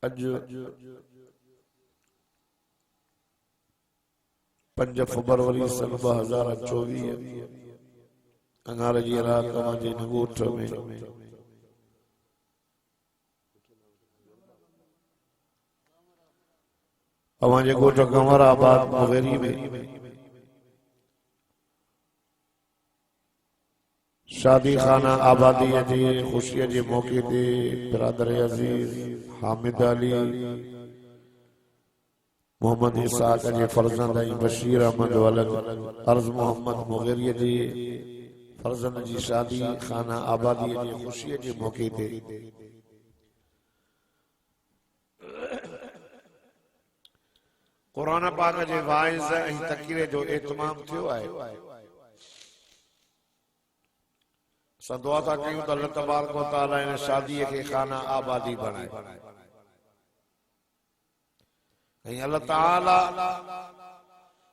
अज 5 फरवरी सन 2024 अंगार जी रात तव्हांजे ॻोठ में तव्हांजे ॻोठ कंवराबाद मुगेरी में शादी खाना आबादी जी खुशी के मौके ते बिरादर अजीज हामिद अली मोहम्मद इसाक जे फर्जंद बशीर अहमद वलद अर्ज मोहम्मद मुगेरी जी फर्जंद जी शादी खाना आबादी जी खुशी के मौके ते कुरान पाक जे वाइज़ ऐं तक़रीर जो एतमाम थियो आहे। असां दुआ था कयूं त अल्लाह तबारक व तआला इन शादी के खाना आबादी बनाए ऐं अल्लाह ताला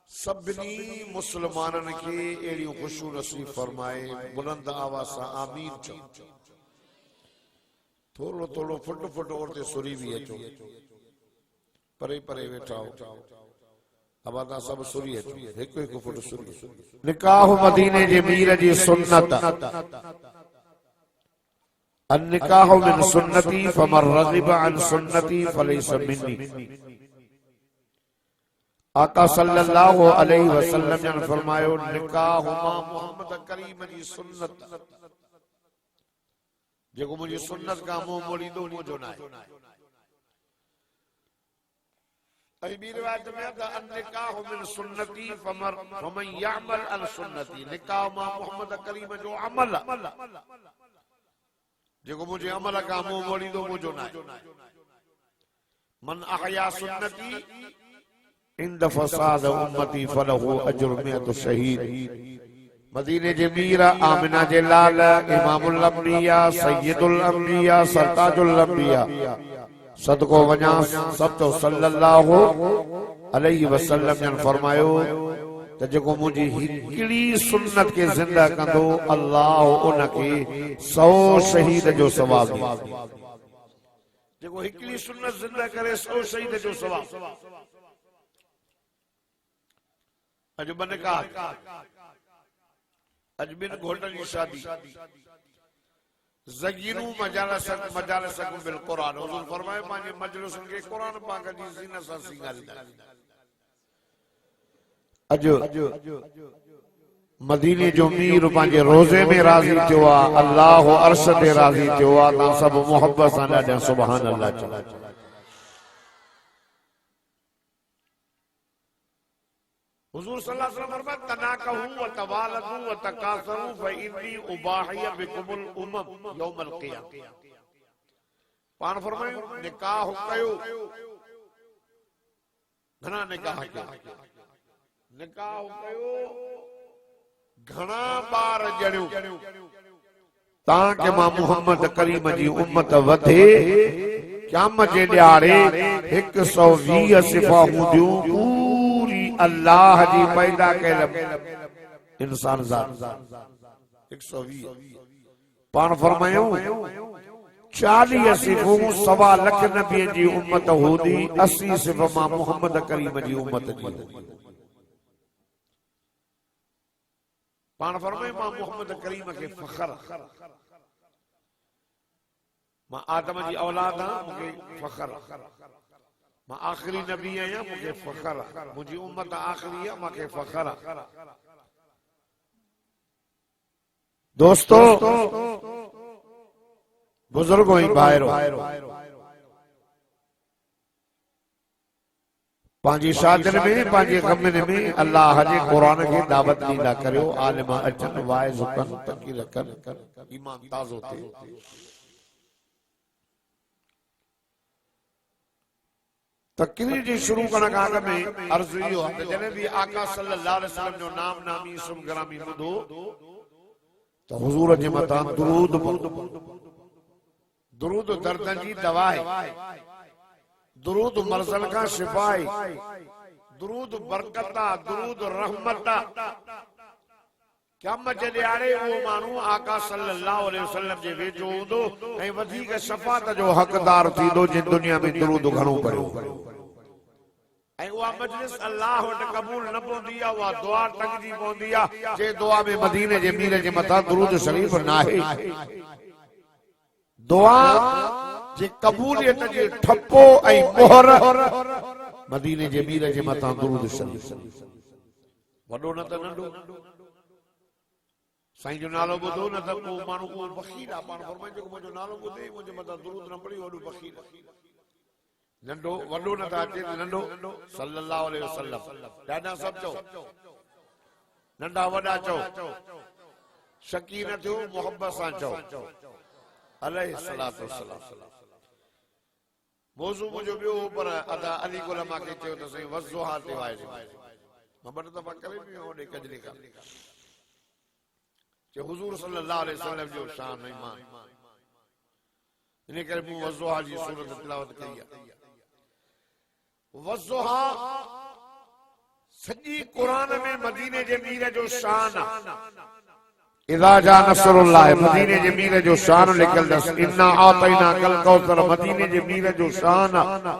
सभिनी मुसलमानन के एड़ियूं खुशियूं नसीब फरमाए। बुलंद आवाज़ सां आमीन चओ। थोड़ो थोड़ो फुट फुट औरते सुरी भी अचो, परे परे वेठा हो आबादा सब सुरी अचो, एक एक फुट सुरी। निकाह मदीने जे मीर जी सुन्नत अन्निकाह मिन सुन्नती फमन रग़िब अन सुन्नती फलैस मिन्नी। आका सल्लल्लाहु अलैहि वसल्लम ने फरमायो निकाह मां मोहम्मद करीम जी सुन्नत जेको मुझी सुन्नत का मुंह मोड़ींदो मुझो ना है। ॿी रिवायत में आता अन्निकाह मिन सुन्नती फमन यअमल अन सुन्नती। निकाह मां मोहम्मद करीम जो अमल जेको मुझे अमल का मुंह मोड़ींदो मुझो ना है। मन अहया सुन्नती इंद फसाद उम्मती फलहु अज्र मिअत शहीद। मदीने जे मीर आमिना जे लाल इमामुल अंबिया सय्यदुल अंबिया सरताजुल अंबिया सदको वञा सब तो सल्लल्लाहु अलैहि वसल्लम ने फरमायो त जेको मुझी हिकड़ी सुन्नत के जिंदा कंदो अल्लाह उनके 100 शहीद जो सवाब दे। जेको हिकड़ी सुन्नत जिंदा करे 100 शहीद जो सवाब। अज बने का अज बिन घोटन की शादी ज़गीरू मजालसकुम बिल कुरान। हुजूर फरमाए माने मजलिसन के कुरान पाक जी ज़ीनत सां सिंगारींदा। अज मदीने जो मीर पांजे रोजे में राजी थियो आ, अल्लाह अर्श ते राजी थियो आ। ता सब मोहब्बत सां ॾाढा सुभान अल्लाह चओ। हुजूर सल्लल्लाहु अलैहि वसल्लम फरमाया तनाकहू व तवालदू व तकासरू फइन्नी उबाहिय बिकुमुल उमम यौमल क़ियामह। पान फरमायो निकाह कयो, घणा निकाह कयो, निकाह कयो, घणा बार जणियो ताकि मां मोहम्मद करीम जी उम्मत वधे। क़यामत जे ॾियारे 120 सिफ़ा हूंदियूं अल्लाह जी पैदा कयल इंसान ज़ात 120। पान फरमायो 40 सिफ़ूं 1.25 लाख नबी जी उम्मत हूंदी, 80 सिफ़ मां मोहम्मद करीम जी उम्मत जी। पान फरमायो मां मोहम्मद करीम के फखर, मां आदम जी औलाद आं मूंखे फखर, मां आखिरी नबी आहियां मूंखे फखर, मुंहिंजी उम्मत आखिरी आहे मूंखे फखर। दोस्तों बुजुर्गों ही भाइरो पंहिंजी शादियुनि में पंहिंजे कमनि में अल्लाह जे क़ुरान खे दावत ॾींदा करियो। आलिम अचनि वाइज़ कनि तक़ीर कनि ईमान ताज़ो थिए। तक़रीर जी शुरू करण खां अॻु में अर्ज़ इहो आहे त जॾहिं बि आका सल्लल्लाहु अलैहि वसल्लम जो नाम नामी इसम ग्रामी ॿुधो त हुज़ूर जे मथां दुरूद पढ़ो। दुरूद दर्दनि जी दवा आहे, दुरूद मर्ज़नि खां शिफ़ा आहे, दुरूद बरकत आहे, दुरूद रहमत आहे। क़यामत जे ॾियारे उहो माण्हू आका सल्लल्लाहु अलैहि वसल्लम जे वेझो हूंदो ऐं वधीक शफ़ाअत जो हक़दार थींदो जिन दुनिया में दुरूद घणो पढ़ियो ऐं उहा मजलिस अल्लाह वटि क़बूल न पवंदी आहे उहा दुआ टंगजी पवंदी आहे जे दुआ में मदीने जे मीर जे मथां दुरूद शरीफ़ नाहे दुआ जे क़बूलियत जे ठप्पो ऐं मोहर मदीने जे मीर जे मथां दुरूद शरीफ़ वॾो न त नंढो साईं जो नालो ॿुधो न त को माण्हू को बख़ील आहे पाण फरमाईंदो मुंहिंजो नालो ॿुधे मुंहिंजे मथां दुरूद न पढ़ी वॾो बख़ील नंढो वॾो न था अचे नंढो सल्लल्लाहु अलैहि वसल्लम ॾाढा सभु चओ नंढा वॾा चओ शकी न थियो मोहब्बत सां चओ अलैहि सलातो वसलाम मौज़ू मुंहिंजो ॿियो पर अदा अली गुलामा खे चयो त साईं वज़ुहा ते वाए मां ॿ दफ़ा करे बि होॾे कजरी खां कि हुजूर सल्लल्लाहु अलैहि वसल्लम जो शान ईमान इन करे मूं वज़ुहा जी सूरत तिलावत कई आहे वज़ुहा सॼी क़ुरान में मदीने जे मीर जो शान आहे इज़ा जा नसरुल्लाह मदीने जे मीर जो शान लिखियल अथसि इन्ना आतैना कल कौसर मदीने जे मीर जो शान आहे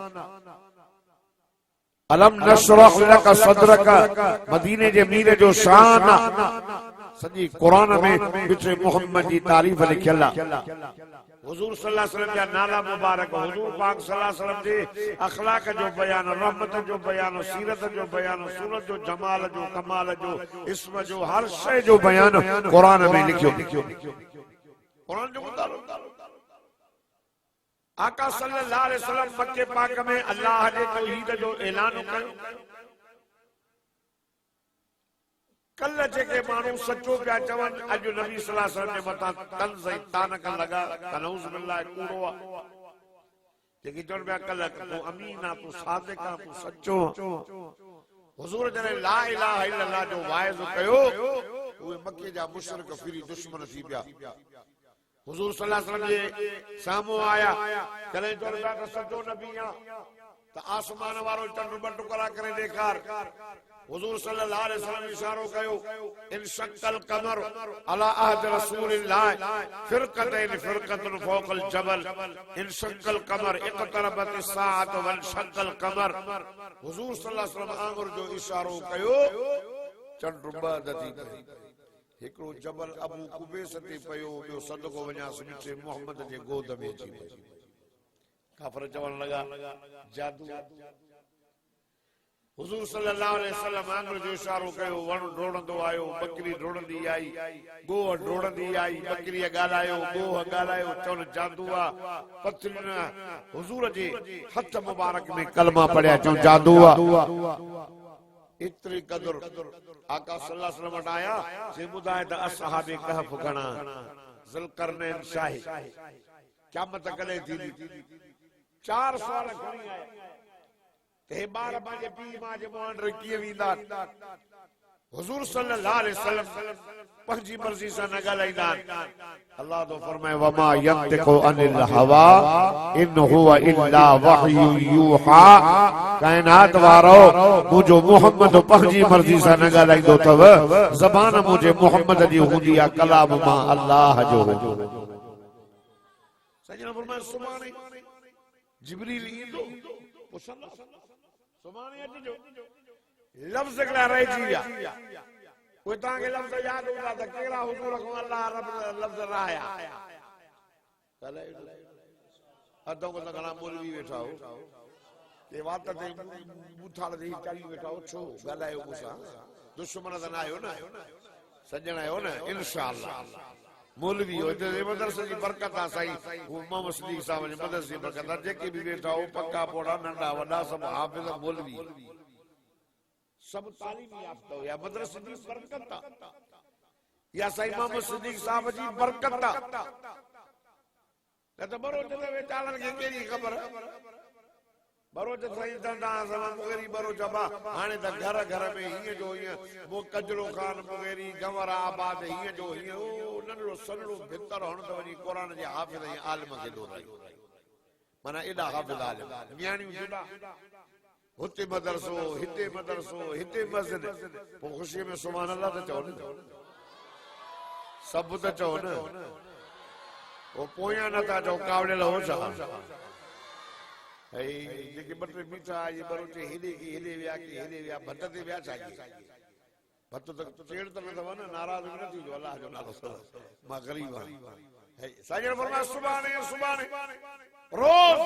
अलम नशरह लक सदरक मदीने जे मीर जो शान आहे सॼी क़ुरान में पिछे मोहम्मद जी तारीफ़ लिखियल आहे हुजूर सल्लल्लाहु अलैहि वसल्लम जा नाला मुबारक हुजूर पाक सल्लल्लाहु अलैहि वसल्लम जे अखलाक जो बयान रहमत जो बयान सीरत जो बयान सूरत जो जमाल जो कमाल जो इस्म जो हर शय जो बयान क़ुरान में लिखियो क़ुरान जो मुतालो आका सल्लल्लाहु अलैहि वसल्लम मक्के पाक में अल्लाह जे तौहीद जो ऐलान कयो कल जेके माण्हू सचो पिया चवनि अॼु नबी सल्लल्लाहु अलैहि वसल्लम जे मथां तंज़ ऐं तानक लॻा कनऊज़ बिल्लाह कूड़ो आहे जेके चवनि पिया कल तूं अमीन आहे तूं सादिक आहे तूं सचो हुज़ूर जॾहिं ला इलाहा इल्लल्लाह जो वाइज़ कयो उहे मके जा मुशरिक फिरी दुश्मन थी पिया हुजूर सल्लल्लाहु अलैहि वसल्लम जे साम्हूं आया जॾहिं चवनि पिया त सचो नबी आहे त आसमान वारो चंड ॿ टुकड़ा करे ॾेखार हुजूर सल्लल्लाहु अलैहि वसल्लम इशारो कयो इन शक्कल कमर अला अहद रसूलिल्लाह फिरकतैन फिरकतुन फौकल जबल इन शक्कल कमर इक़तरबत अस्साअत वन शक्कल कमर हुजूर सल्लल्लाहु अलैहि वसल्लम आंगुर जो इशारो कयो चंड ॿ दती हिकिड़ो जबल अबू कुबैस ते पियो ॿियो सदको वञास मिठे मोहम्मद जे गोद में अची पियो काफ़िर चवण लॻा जादू हुजूर सल्लल्लाहु अलैहि वसल्लम आंगुर जो इशारो कयो वण डोड़ंदो आयो बकरी डोड़ंदी आई गोह डोड़ंदी आई बकरी ॻाल्हायो गोह ॻाल्हायो चवनि जादू आहे पथरिन हुजूर जे हथ मुबारक में कलमा पढ़िया चवनि जादू आहे एतिरी क़दुर आका सल्लल्लाहु अलैहि वसल्लम आया से ॿुधाए त असहाबे कहफ घणा ज़ुल्करनैन शाही क़यामत कॾहिं थींदी 4 साल खणी आया ते ॿार पंहिंजे पीउ मां जे मुंहं कीअं वेंदा हुजूर सल्लल्लाहु अलैहि वसल्लम पंहिंजी मर्ज़ी सां न ॻाल्हाईंदा अल्लाह तो फरमाए वमा यंतिकु अनिल हवा इन हुवा इल्ला वहयु यूहा कायनात वारो मुंहिंजो मोहम्मद पंहिंजी मर्ज़ी सां न ॻाल्हाईंदो अथव ज़बान मुंहिंजे मोहम्मद जी हूंदी आहे कलाम मां अल्लाह जो सॼण फरमाए सुभाणे जिब्रील ईंदो सुभाणे अचिजो लफ़्ज़ हिकिड़ा रहिजी विया कोई तव्हांखे लफ़्ज़ यादि हूंदा त कहिड़ा हुजूर खां अल्लाह रब लफ़्ज़ रहाया अधो को त घणा मौलवी वेठा हो के वात ते बूथाड़ ते चाली वेठा हो छो ॻाल्हायो मूंसां दुश्मन त न आहियो न सॼण आहियो न इंशाअल्लाह मौलवी हो हिते मदरसे जी बरकत आहे साईं मोहम्मद सिद्दीक़ साहब जे मदरसे जी बरकत आहे जेके बि वेठा हो पक्का पोड़ा नंढा वॾा सभु हाफ़िज़ मौलवी सब तालीम याफ्ता हो या मदरसे जी बरकत आहे या साईं मोहम्मद सिद्दीक़ साहब जी बरकत आहे न त बरोच ते वेचारनि खे कहिड़ी ख़बर बरोच साईं चवंदा मुगेरी बरोच हाणे त घर घर में हीअं जो हीअं वो कजरो खान मुगेरी गंवर आबाद हीअं जो हीअं नंढड़ो सनड़ो भितर हण त वञी क़ुरान जे हाफ़िज़ ऐं आलिम खे दोराई माना एॾा हाफ़िज़ आलिम न्याणियूं जुदा हुते मदरसो हिते मस्जिद पोइ ख़ुशीअ में सुभाणे अल्लाह त चओ सब तो चो न वो पोया न था जो कावड़े लो सा है जेके बटे मीठा ये बरोटे हेदे व्या बदते व्या चाहिए बत तो चेड़ तो न थवा न नाराज न थी जो अल्लाह जो नालो मां गरीब है साजन फरमा सुभाने रोज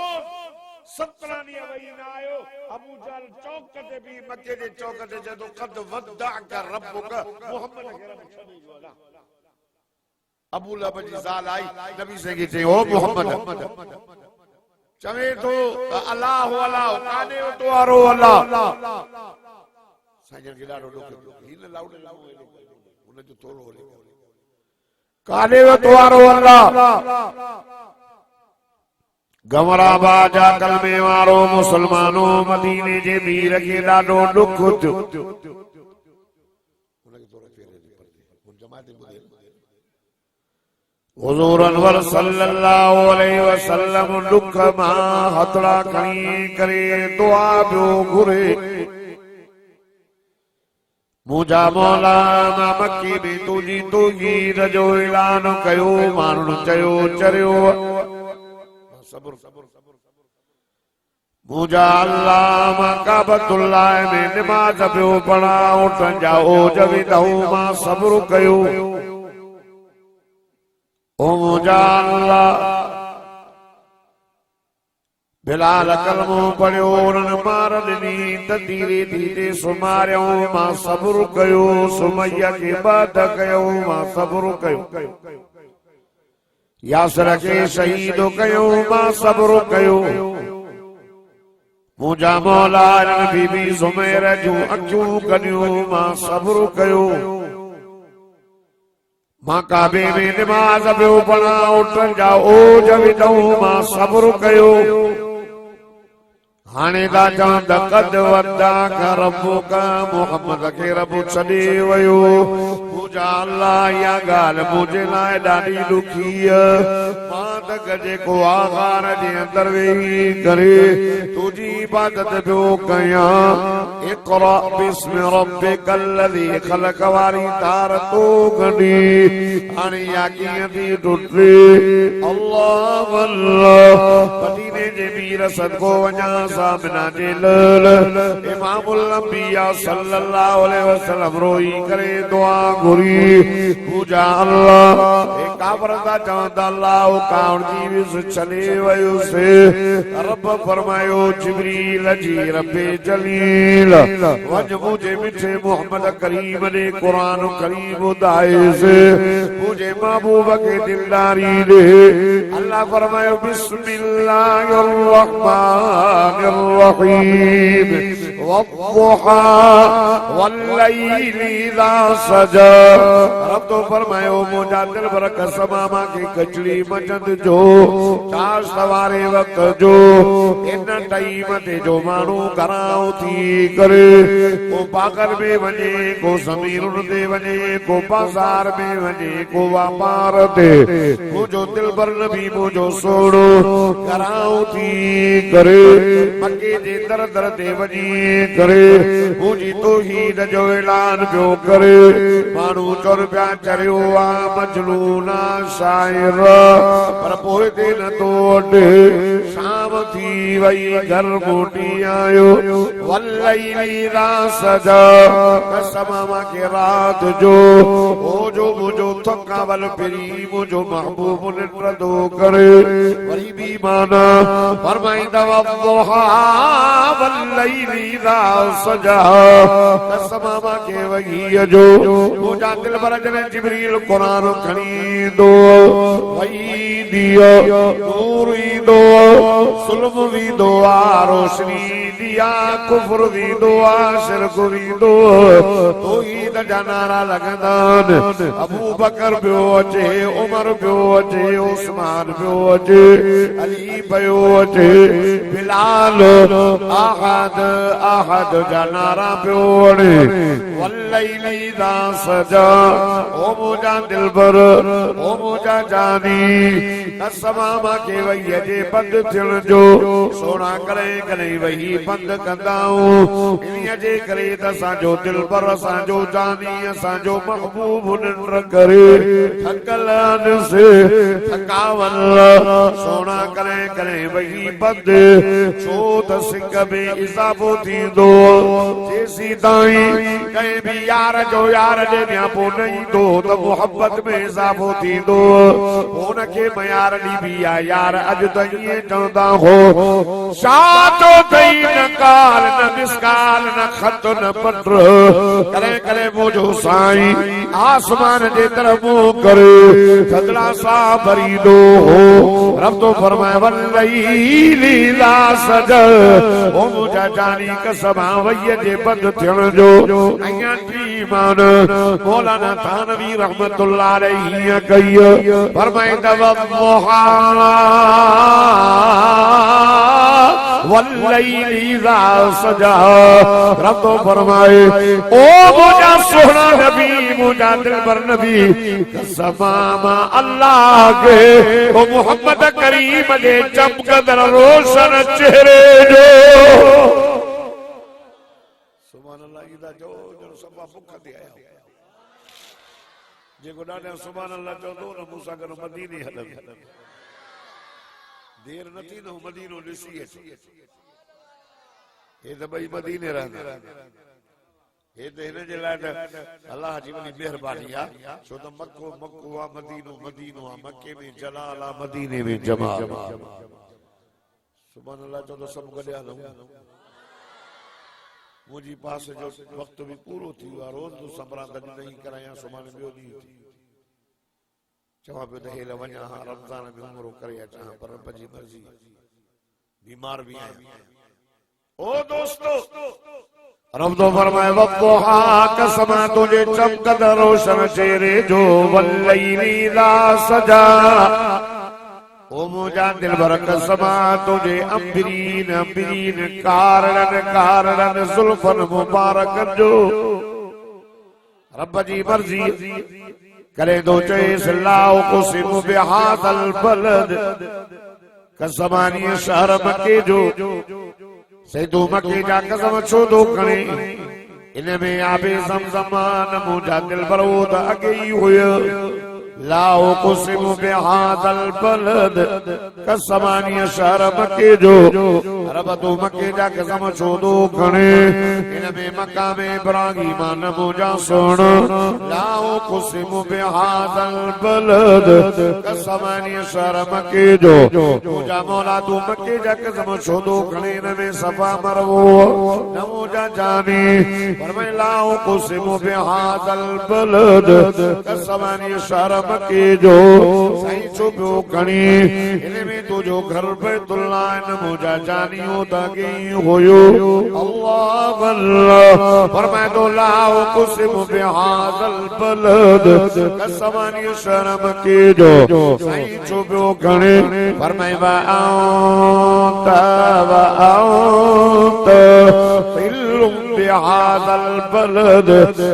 17 नी वही ना आयो अबू जाल चौक ते भी मक्के दे चौक ते जदो कद वदा का रब्बुक मोहम्मद के रब छदी जो अल्लाह अबू लहब जी ज़ाल आई नबी से की थे ओ मोहम्मद चवे तो अल्लाह अल्लाह काने तो आरो अल्लाह साजन के डाडो दुख हिन लाउड उन जो तोरो ले काने तो आरो अल्लाह गमरा बाजा कलमे वारो मुसलमानों मदीने जे मीर के डाडो दुख थियो हुजूर अनवर सल्लल्लाहु अलैहि वसल्लम दुख मां हथड़ा खणी करे दुआ पियो घुरे मुझा मौला मां मक्की में तुजी तौहीद जो ऐलान कयो माण्हुनि चयो चरियो मुझा अल्लाह मां काबतुल्लाह में नमाज पियो पढ़ा उठन जाओ जवी दहू मां सब्र कयो ओ मुझा अल्लाह बिलाल कलमो पढ़ियो उन्हनि मार ॾिनी त धीरे धीरे सुमारियो मां सब्र कयो सुमैया खे बाद कयो मां सब्र कयो यासर के शहीद कयो मां सब्र कयो मुझा मौला बीबी सुमैर जूं अखियूं कढियूं मां सब्र कयो मां काबे में नमाज पियो पढ़ा उठन जा ओज विधऊं मां सब्र कयो हाणे दा चवंदा कद वदा का रब्बुका मोहम्मद खे रब छॾे वियो मुझा अल्लाह या ॻाल्हि मुंहिंजे लाइ ॾाढी ॾुखी मां त जेको आहार जे अंदरि वेही करे तुंहिंजी इबादत पियो कयां इक़रा बिस्मि रब्बिकल लज़ी ख़लक़ वारी तार तो गॾी हाणे या कीअं थी टुटे अल्लाह अल्लाह मदीने जे मीर सदको वञा सामना जे लल इमामुल अंबिया सल्लल्लाहु अलैहि वसल्लम रोई करे दुआ घुरी पूजा अल्लाह ए काबर दा चवंदा अल्लाह कावड़ जी विस चले वयो से रब फरमायो जिब्रील जी रब्बे जलील वज मुझे मिठे मोहम्मद करीम ने कुरान करीम ॿुधाए से मुझे महबूब के दिलदारी दे अल्लाह फरमायो बिस्मिल्लाहिर रहमानिर रहीम वद्दुहा वल्लैली इज़ा सजा रब तो फरमायो मुझा दिल पर कसम मां के कचड़ी मचंद जो चार सवारे वक्त जो इन टाइम ते जो माण्हू घरां थी करे को पागर में वञे को ज़मीरुन ते वञे को बाज़ार में वञे को वापार ते मुझो दिल पर नबी मुझो सोणो घरां थी करे मक्के जे दर दर ते वञी करे मुंहिंजी तौहीद जो ऐलान पियो करे माण्हू चोर पिया चरियो आ मजनूना शाइर पर पोइ ते न तो वटे शाम थी वई घर मोटी आयो वल्लैली इज़ा सजा कसम मां के रात जो ओ जो मुझो थकावल फिरी मुझो महबूब निंदो करे वरी भी माना फरमाईंदा वद्दुहा वल्लैली इज़ा सजा कसम मां के वही जो मुझा दिल पर जने जिब्रील कुरान खणी दो वही दियो नूर ईंदो सुल्म वींदो आ रोशनी दिया कुफ्र वींदो आ शिरक वींदो तौहीद जा नारा लॻंदा अबू बकर पियो अचे उमर पियो अचे उस्मान पियो अचे अली पियो अचे बिलाल अहद अहद जा नारा पियो अड़े वल्लैली इज़ा सजा ओ मुझा दिलबर ओ मुझा जानी कसम मां के वही जे बद थियण जो सोना करे करे वही बंद कंदाऊं इन्हीं जे करे असांजो दिलबर असांजो जानी असांजो महबूब निंड करे थकलन से थकावन सोना करे करे वही बंद छो त सिंग में इजाफो थींदो जेसी ताईं कहीं भी यार जो यार जे न्यापो नहीं दो त मोहब्बत में इजाफो थींदो उनके मयार दी भी यार अज त ये चवंदा हो शातो तई न काल न मिसकाल न खत न पत्र करे करे मुझो साईं आसमान जे तरफ करे थदला सा भरीदो हो रब तो फरमाए वल्लैली ला सजल ओ मुझा जानी कसम वय जे बंद थियण जो अया ईमान मौलाना थानवी रहमतुल्लाह अलैहि कई फरमाए वल्लहा वल्लैली ला सजा रब तो फरमाए ओ मुझा सोहना नबी मुझा दिलबर नबी कसम अल्लाह के ओ मोहम्मद करीम जे चमकदड़ रोशन चेहरे जो सुभान अल्लाह ईदा जो जो सब भुख ते आया जेको ॾाढा सुभान अल्लाह चवंदो न मूंसां गॾु मदीने हलंदो देर न थींदो मदीनो ॾिसी अचे हे त ॿई मदीने रहंदा हे त हिन जे लाइ अल्लाह जी वॾी महिरबानी आहे छो त मक्को मक्को आहे मदीनो मदीनो आहे मके में जलाल आहे मदीने में जमाल सुभान अल्लाह चवंदो सभु गॾु हलूं मुझी पास जो वक्त भी पूरो थी वियो रोज तो संभरा गॾु नहीं कराया सुभाणे ॿियो ॾींहुं चवां पियो त हेल वञा हा रमज़ान में उमरो करे अचां पर रब जी मर्ज़ी बीमार भी आहियां ओ दोस्तो रब तो फरमाए वक़्हा कसम तुझे चमकद रोशन चेहरे जो वल्लैली ला सजा ओ मुझा दिलबर कसम तुझे अंबरीन अंबरीन कारणन कारणन जुल्फन मुबारक जो रब जी मर्जी करे दो चेस लाओ कुसिम बिहादल बलद कसमानी शहर मके जो सैदो मके जा कसम छो दो खणे इन में आबे ज़मज़मान मुझा दिलबर वो त अगे ही हुयो लाओ कुसिम बिहादल बलद कसमानी शहर मके जो रब तो मके जा कसम छो दो खणे इन में मकाम इब्राहिम नमूजा सुन लाओ कुसिम बिहादल बलद कसमानी शहर मके जो मुझा मौला तू मके जा कसम छो दो खणे इन में सफा मरवो नमूजा जानी फरमाए लाओ कुसिम बिहादल बलद कसमानी शहर मके जो सही छुपियो खणी इन में तुझो घर बैतुल्लाह न मुझा जानियो ताकि होयो अल्लाह अल्लाह फरमाए तो लाओ कुसिम बिहादल बलद कसमानी शर्म के जो सही छुपियो खणी फरमाए वा आउत बिहादल बलद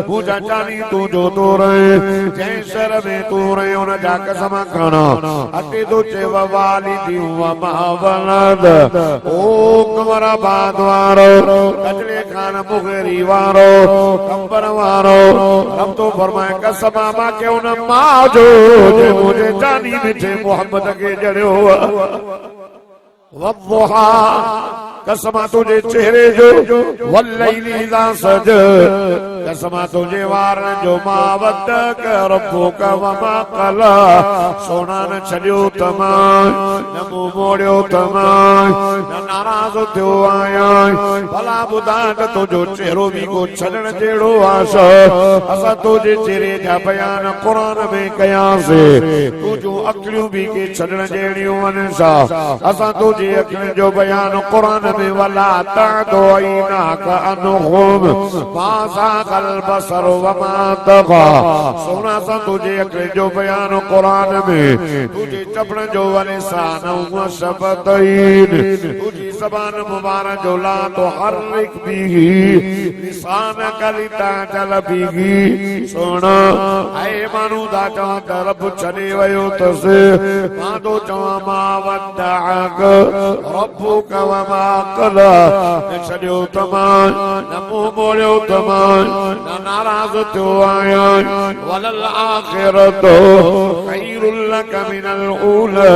मुझा जानी तू जो तो रहे जै शर में तू रहे उन जा कसम खणा अटे तो चेव वालिदी व मावलद ओ कमराबाद वारो कजले खान मुगरी वारो कंबर वारो रब तो फरमाए कसम मां के उन मां जो जे मुझे जानी मिठे मोहब्बत के जड़ियो वद्दुहा कसम तुझे चेहरे जो वल्लैली ला सज कसम तुझे वारन जो मां वद रब्बो का वमा कला सोना न छलियो तमाम न मुंह मोड़ियो तमाम न नाराज थियो आया भला बुधा त तुझो चेहरो भी को छलण जेड़ो आस असा तुझे चेहरे जा बयान कुरान में कयासे तुझो अखियूं भी के छलण जेड़ियूं वन सा असा तुझे अखियुनि जो बयान कुरान में वला तदोइना का अनहुम मासा बसर वमा तगा सोना सा तुझे अखियुनि जो बयान कुरान में तुझे चपण जो वलिसान व शबतैन तुझी ज़बान मुबारक जो ला तो हर एक भी लिसान कलिता जल भी सोना ऐ मानू दा चवा रब छॾे वयो तस मां तो चवा मा वदाक रब्बुका व मा क़ला छॾियो तमाम न मुंहुं मोड़ियो तमाम न नाराज़ थियो आहियां वलल आख़िरतु ख़ैरुल लक मिनल ऊला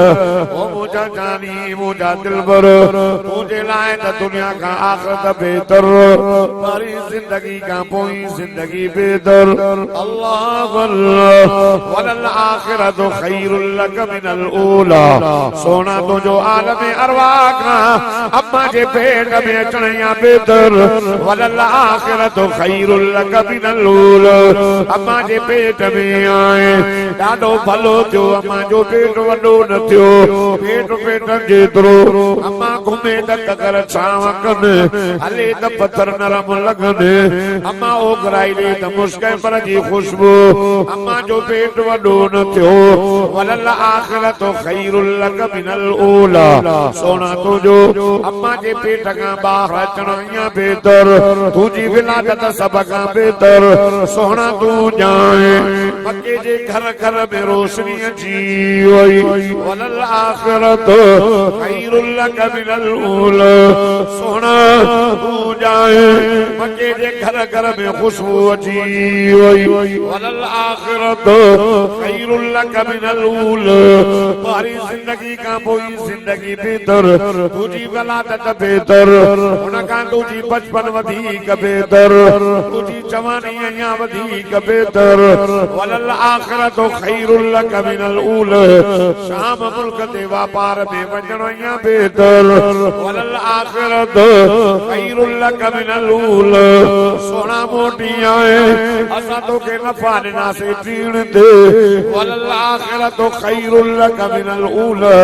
ओ मुंहिंजा जानी मुंहिंजा दिलबर तुंहिंजे लाइ त दुनिया खां आख़िरत बेहतर सारी जिंदगी खां पोइ जिंदगी बेहतर अल्लाह अल्लाह वलल आख़िरतु ख़ैरुल लक मिनल ऊला सोना तुंहिंजो आलम अरवाह खां अम्मा जे पेट में अचण या बेहतर वलल आख़िरतु ख़ैरुल लक मिनल ऊला अम्मा जे पेट में आए ॾाढो भलो थियो अम्मा जो पेट वॾो न थियो पेट जेतिरो अम्मा घुमे त ककर छांव कनि हले त पत्थर नरम लॻनि अम्मा ओघराई ॾे त मुस्के पर जी ख़ुशबू अम्मा जो पेट वॾो न थियो वलल आख़िरतु ख़ैरुल लक मिनल ऊला सोना तुंहिंजो अम्मा जे पेट खां ॿाहिरि अचण या बेहतर तुंहिंजी विलादत सभ खां बेहतर सोना तूं ॼाणे मके जे घर घर में रोशनी अची वई वलल आख़िरतु ख़ैरुल लक मिनल ऊला सोना तूं ॼाणे मके जे घर घर में ख़ुशबू अची वई वलल आख़िरतु ख़ैरुल लक मिनल ऊला तुम्हारी जिंदगी खां पोइ जिंदगी बेहतर तुंहिंजी वलादत बेहतर हुन खां तुंहिंजी बचपन वधीक बेहतर तुंहिंजी जवानी अञा वधीक बेहतर वलल आख़िरतु ख़ैरुल लक मिनल ऊला शाम मुल्क ते वापार में वञण अञा बेहतर वलल आख़िरतु ख़ैरुल लक मिनल ऊला सोना मोटी आए असां तोखे नफ़ा ॾिनासीं टीण ते वलल आख़िरतु ख़ैरुल लक मिनल ऊला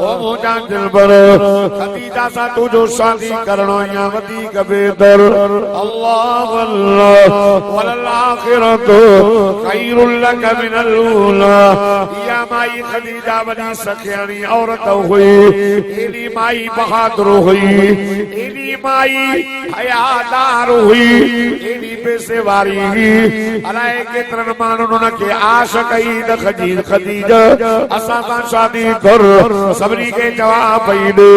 ओ मुंहिंजा दिलबर खदीजा सां तुंहिंजो शादी करणो अञा वधीक बेहतर अल्लाह अल्लाह वलल आख़िरतु ख़ैरुल लक मिनल ऊला या माई खदीजा वॾी सखियाणी औरत हुई एॾी माई बहादुर हुई एॾी माई हयादार हुई एॾी पैसे वारी हुई अलाए केतिरनि माण्हुनि हुनखे आश कई त खदीजा असां सां शादी कर सभिनी खे जवाब पई ॾे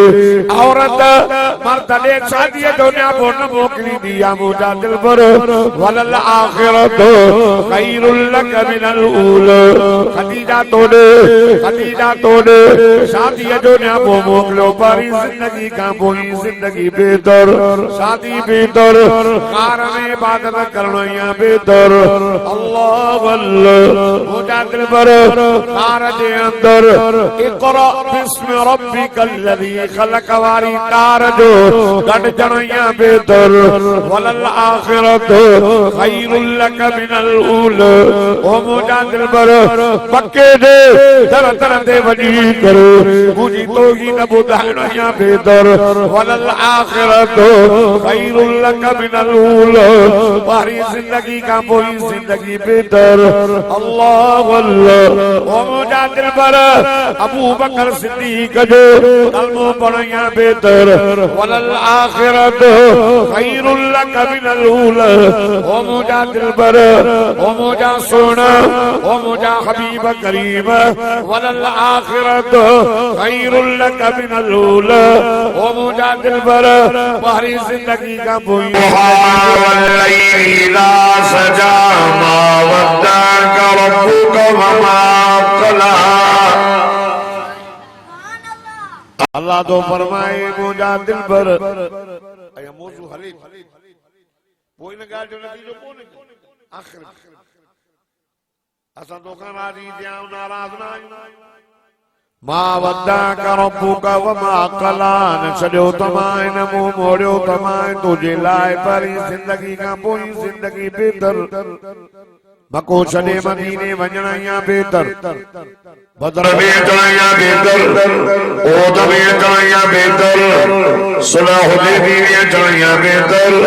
औरत मर्द ॾे शादीअ जो नियापो न मोकिलींदी आहे मुंहिंजा दिलबर वलल आख़िरतु ख़ैरुल लक मिनल ऊला खदीजा तोड़े शादीअ जो नियापो मोकिलियो पर जिंदगी खां पोइ जिंदगी बेहतर शादी बेहतर कार में इबादत करणो या बेहतर अल्लाह अल्लाह मुंहिंजा दिलबर कार जे अंदर इक़रा बिस्मि रब्बिकल लज़ी ख़लक़ वारी कार जो गॾजण या बेहतर वलल आख़िरतु ख़ैरुल लक मिनल ऊला ओ मुंहिंजा दिलबर पके दे दर दर ते वञी करे मुंहिंजी तौहीद ॿुधाइण या बेहतर वलल आख़िरतु ख़ैरुल लक मिनल ऊला तुम्हारी जिंदगी खां पोइ जिंदगी बेहतर अल्लाह अल्लाह ओ मुंहिंजा दिलबर अबू बकर सिद्दीक़ जो कलमो पढ़ण या बेहतर वलल आख़िरतु ख़ैरुल लक मिनल ऊला ओ मुंहिंजा दिलबर ओ मुंहिंजा सोना ओ मुंहिंजा हबीब करीम वलल आख़िरतु ख़ैरुल लक मिनल ऊला ओ मुंहिंजा दिलबर तुम्हारी जिंदगी खां पोइ सजा मा वद्दअक रब्बुक व मा क़ला अल्लाह तो फरमाए मुंहिंजा दिलबर अया मौजू हले कोई न ॻाल्हि जो नतीजो कोन्हे आख़िर असां तोखां राज़ी थिया नाराज़ न आहियूं मा वद्दअक रब्बुक व मा क़ला न छॾियो तमाए न मुंहुं मोड़ियो तमाए तुंहिंजे लाइ पर जिंदगी खां पोइ जिंदगी बेहतर मको छॾे मदीने वञण या बेहतर बदर में अचण या बेहतर ओद में अचण या बेहतर सुलह हुदैबिया में अचण या बेहतर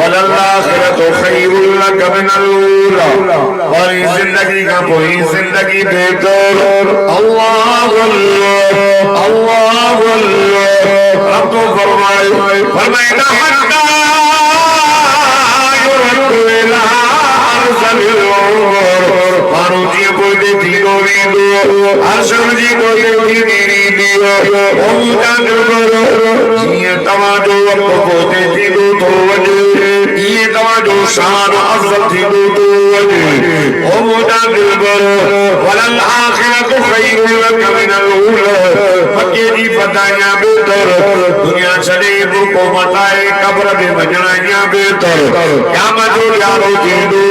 वलल आख़िरतु ख़ैरुल लक मिनल ऊला और जिंदगी का कोई जिंदगी बेहतर अल्लाह अल्लाह रब तो फरमाए हत्ता युरद्दु इला मानुजी कोई देखी को वींदो अर्शम जी कोई देखी वींदो ओ मुंहिंजा जो वक्त पोते थी दो तो वजे ये तवा जो शान अफजल थी दो तो वजे ओ मोजा दिलबर वलल आखिरत खैरुल लक मिनल ऊला मक्के जी फताया बेहतर दुनिया छड़े को मटाए कब्र में वजनाया बेहतर क़यामत जो यारो थी दो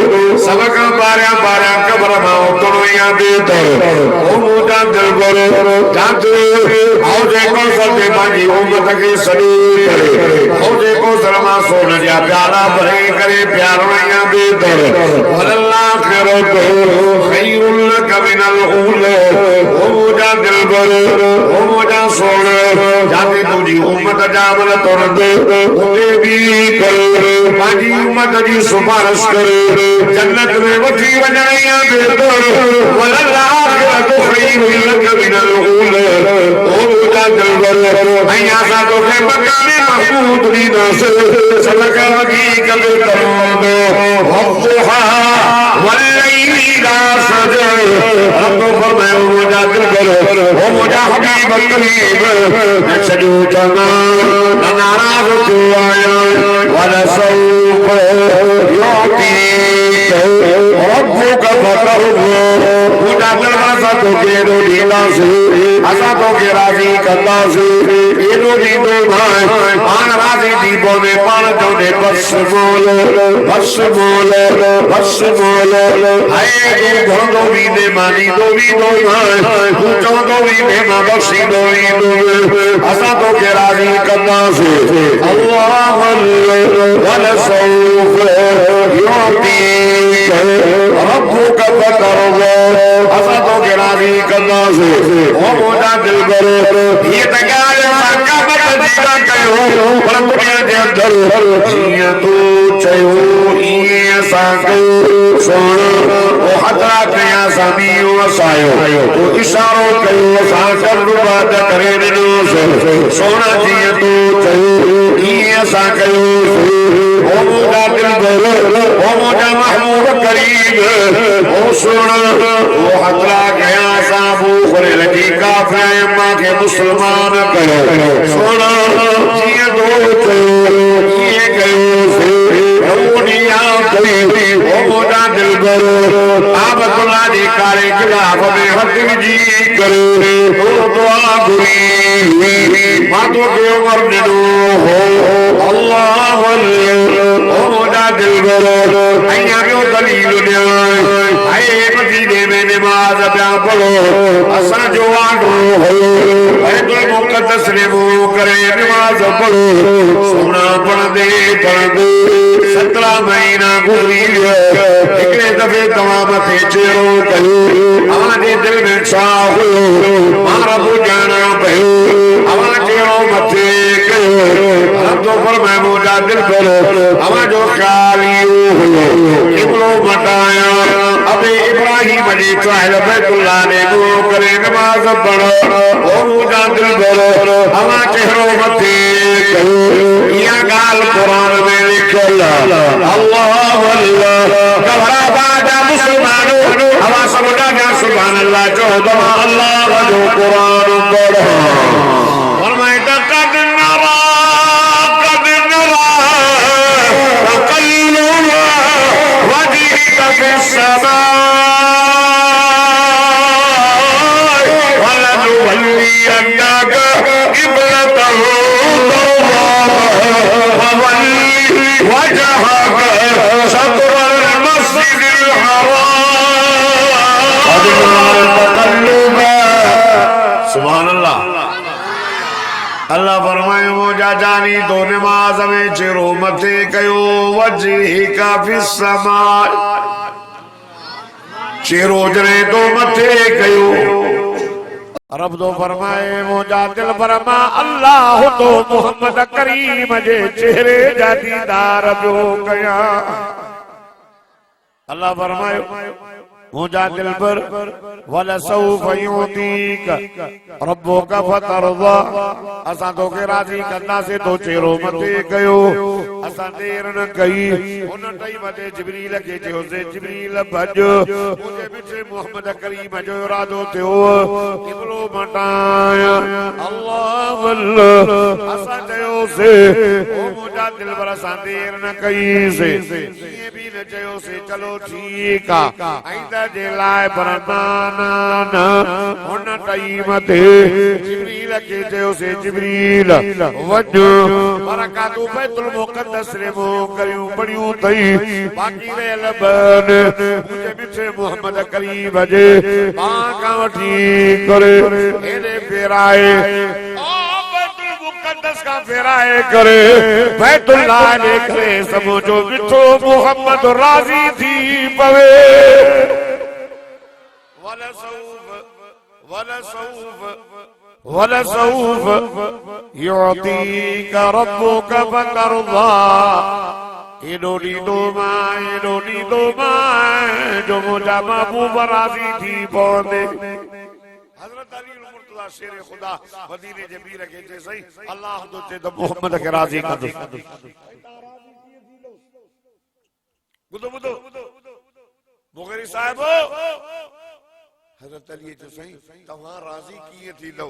सबक बारे बारे कब्र में उतरया बेहतर ओ मोजा दिलबर जात औजे को सदे माजी उम्मत के सदी करे औजे को शर्मा सोन जा प्यारा भरे करे प्यारो या बेहतर वल्लाह खैरुल खैरुल लक मिनल ऊला ओ मोजा दिलबर ओ मोजा सोन जाते तुझी उम्मत जावल तोर दे उते भी करे माजी उम्मत जी सुपारिश करे जन्नत में वठी वजणिया बेहतर वल्लाह खैरुल लक मिनल ऊला ओ मोजा दिलबर अया सा तो के मकाम महमूद दी नस सलका वकी कल तरोदो वक़्तहा वल्लैल इज़ा सजा रब फरमाए ओ मोजा दिलबर ओ मोजा हबीब करीम सजू जना नाराज तो आया वला सौफ योती रब्बुक फतरहु मोजा दरवाजा तो के रो दीना से असा तो के राजी करदा से ये रो दी दो भाई पान राजी दीपो में पान तो ने बस बोलो आए दो घोड़ो भी ने मानी दो भी दो भाई पूछो दो भी ने मां बख्शी दो भी दो असा तो के राजी करदा से अल्लाह वला सौफ योती रब्बुक फतरहु असा तो के राजी करदा से ओ मोजा दिलबर ये तगाल का बदला कयो पर दुनिया दे अंदर जिया तू चयो ये असा सोन ओ हतरा कया सामी वसायो ओ इशारो कयो असा कर बात करे नो सोना जिया तू चयो ये असा कयो ओ मोजा दिलबर ओ मोजा महमूद करीम ओ सोना ओ हतरा कया साबू खरे लगी काफिर अम्मा के मुसलमान करो सोना जिया दो ये कयो दुनिया कोई ओ मोजा दिलबर आप तुला दी कारे खिलाफ में हक जी करे ओ दुआ गुरी मातो के उमर नो हो अल्लाह वल्ले ओ मोजा दिलबर अया क्यों दलील दे आए मदीने में नमाज पिया पढ़ो असा जो आडो हो बैतुल मुक़द्दस ने वो करे नमाज पढ़ो सोना पढ़ दे 17 महीना गुजरी एकड़े दफे तमाम थे चेरो कयो आजे दिल में छा हो मारा बुझाना भयो आवा चेरो मथे कयो रब तो फरमाए मोजा दिलबर आवा जो ख्याली हो किबलो मटाया अबे इब्राहिम जी चाहल बैतुल्लाह ने वो करे नमाज पढ़ो ओ मोजा दिलबर आवा चेहरो मथे कयो या गाल कुरान में लिखल अल्लाह अल्लाह घबरा बाजा मुसलमानो आवा समझा जा सुभान अल्लाह जो दमा अल्लाह जो कुरान पढ़ो फरमाए कद नरा कल्लु वजहिक फिस्समा वलनुवल्लियन्नक क़िबलतन फवल्लि वजहक शत्रल मस्जिदिल हराम सुभान अल्लाह अल्लाह फरमाए मोजा जानी तो नमाज में चिरो मथे कयो वजहिक फिस्समा चिरो जने तो मथे कयो रब तो फरमाए मोजा दिल फरमा अल्लाह तो मोहम्मद करीम जे चेहरे जा दीदार जो कया अल्लाह फरमाए मोजा दिल पर वला सौफ युतीक रब्बुका फतरदा असा तो के राजी करना से तो चेरो मथे कयो असां देर न कई उन टाइम ते जिब्रील खे चयोसीं जिब्रील भॼ मुंहिंजे मिठे मोहम्मद करीम जो इरादो थियो क़िबलो मटाय अल्लाह अल्लाह असां चयोसीं ओ मुंहिंजा दिलबर असां देर न कईसीं ईअं बि न चयोसीं चलो ठीक आ आइंदा जे लाइ पर न हुन टाइम ते जिब्रील खे चयोसीं जिब्रील वञ बरकातूं बैतुल मुक़द्दस रे मोकिलियूं पढ़ियूं अथई बाक़ी रहियल बन मुंहिंजे मिठे मोहम्मद करीम जे पां खां वठी करे हेॾे फेराए का फेराए करे बैतुल्लाह ने करे समझो मिठो मोहम्मद राजी थी पवे वलसौफ युअतीका रब्बुका फतरदा एडो नींदो मां जो मुंहिंजा महबूब राजी थी पवंदे हज़रत अली मुर्तज़ा शेर खुदा मदीने जे मीर खे चए सही अल्लाह तो चे तो मोहम्मद खे राज़ी कंदो बुधो मुग़िरी साहिब हज़रत अली चए सही तव्हां राज़ी कीअं थींदो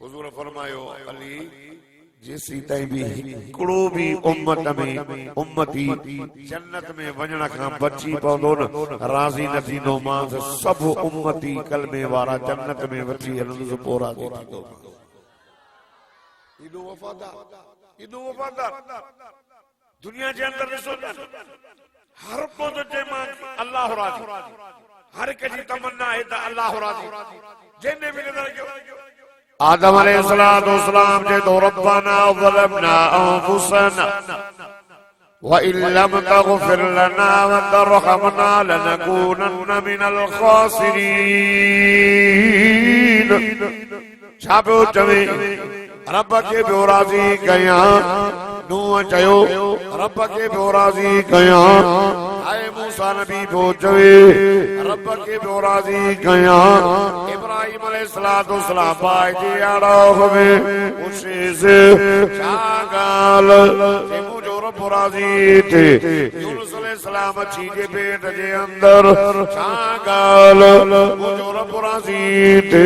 हुज़ूर फरमायो अली जेसी ताईं भी हिकिड़ो भी उम्मत में उम्मती जन्नत में वञण खां बची पवंदो न राज़ी न थींदो मां सब उम्मती कलमे वारा जन्नत में वठी हलंदुसि पोइ राज़ी थींदो एॾो वफ़ादार दुनिया जे अंदर ॾिसो हर को तो चए मां अल्लाह राज़ी हर एक जी तमन्ना है त अल्लाह राज़ी जंहिंने बि नज़र कयो आदम अलैहिस्सलाम जे तो रब्बना ज़लमना अनफुसना व इन लम तग़फिर लना व तरहमना लनकूनन्न मिनल ख़ासिरीन छा पियो चवे रब खे पियो राज़ी कयां नूह चयो रब खे पियो राज़ी कयां आए मूसा नबी पियो चवे रब खे पियो राज़ी कयां इब्राहिम अलैहिस्सलाम पाए जे आड़ोह में पुछेसि छा ॻाल्हि मुंहिंजो रब राज़ी थे यूनुस अलैहिस्सलाम अची जे पेट जे अंदर छा ॻाल्हि मुंहिंजो रब राज़ी थे